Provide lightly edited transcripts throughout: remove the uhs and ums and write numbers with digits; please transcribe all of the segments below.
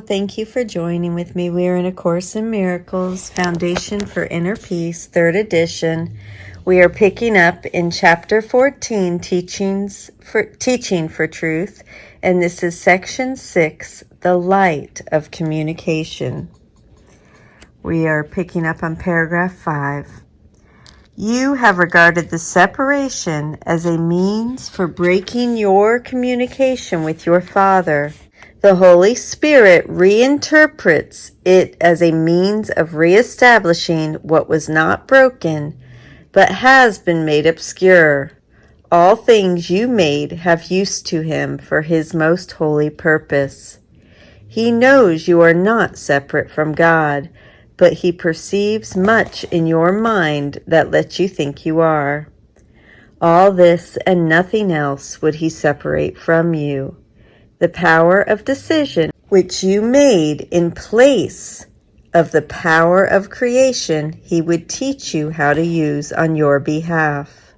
Thank you for joining with me. We are in A Course in Miracles, Foundation for Inner Peace, 3rd edition. We are picking up in Chapter 14, Teaching for Truth, and this is Section 6, The Light of Communication. We are picking up on paragraph 5. You have regarded the separation as a means for breaking your communication with your Father. The Holy Spirit reinterprets it as a means of reestablishing what was not broken, but has been made obscure. All things you made have use to Him for His most holy purpose. He knows you are not separate from God, but He perceives much in your mind that lets you think you are. All this and nothing else would He separate from you. The power of decision which you made in place of the power of creation, He would teach you how to use on your behalf.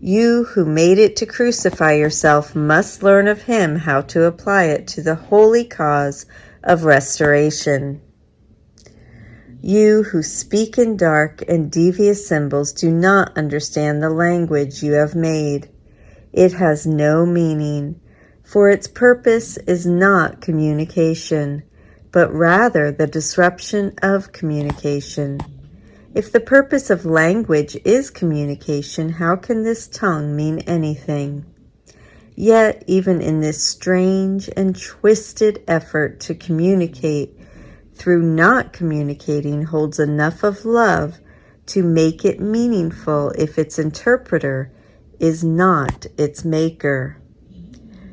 You who made it to crucify yourself must learn of Him how to apply it to the holy cause of restoration. You who speak in dark and devious symbols do not understand the language you have made. It has no meaning, for its purpose is not communication, but rather the disruption of communication. If the purpose of language is communication, how can this tongue mean anything? Yet, even in this strange and twisted effort to communicate through not communicating holds enough of love to make it meaningful if its interpreter is not its maker.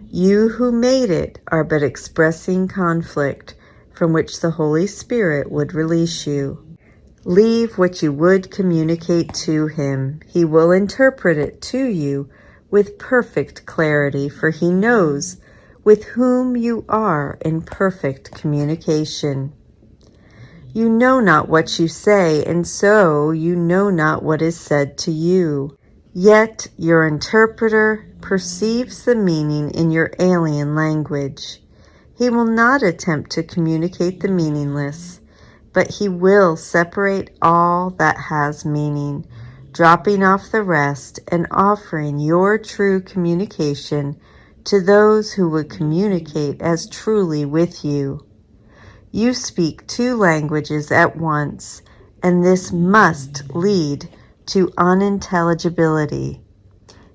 You who made it are but expressing conflict from which the Holy Spirit would release you. Leave what you would communicate to Him. He will interpret it to you with perfect clarity, for He knows with whom you are in perfect communication. You know not what you say, and so you know not what is said to you. Yet your interpreter perceives the meaning in your alien language. He will not attempt to communicate the meaningless, but he will separate all that has meaning, dropping off the rest and offering your true communication to those who would communicate as truly with you. You speak 2 languages at once, and this must lead to unintelligibility.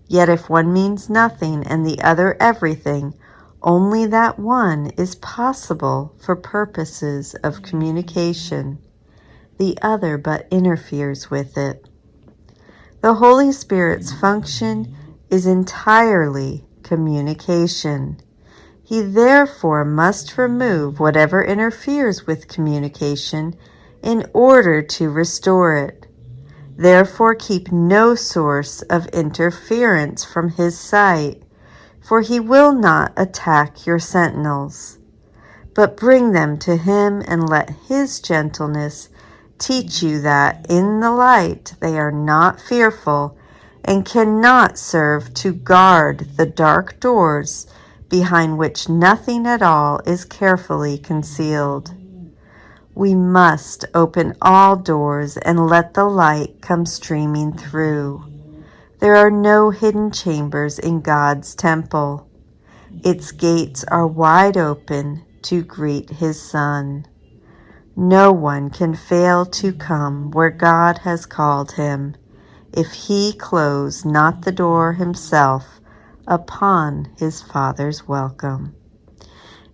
Yet if one means nothing and the other everything, only that one is possible for purposes of communication. The other but interferes with it. The Holy Spirit's function is entirely communication. He therefore must remove whatever interferes with communication in order to restore it. Therefore keep no source of interference from His sight, for He will not attack your sentinels. But bring them to Him and let His gentleness teach you that in the light they are not fearful and cannot serve to guard the dark doors behind which nothing at all is carefully concealed. We must open all doors and let the light come streaming through. There are no hidden chambers in God's temple. Its gates are wide open to greet His Son. No one can fail to come where God has called him, if he close not the door himself upon his Father's welcome.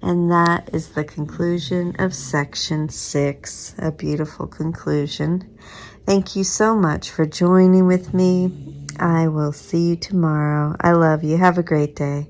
And that is the conclusion of Section 6, a beautiful conclusion. Thank you so much for joining with me. I will see you tomorrow. I love you. Have a great day.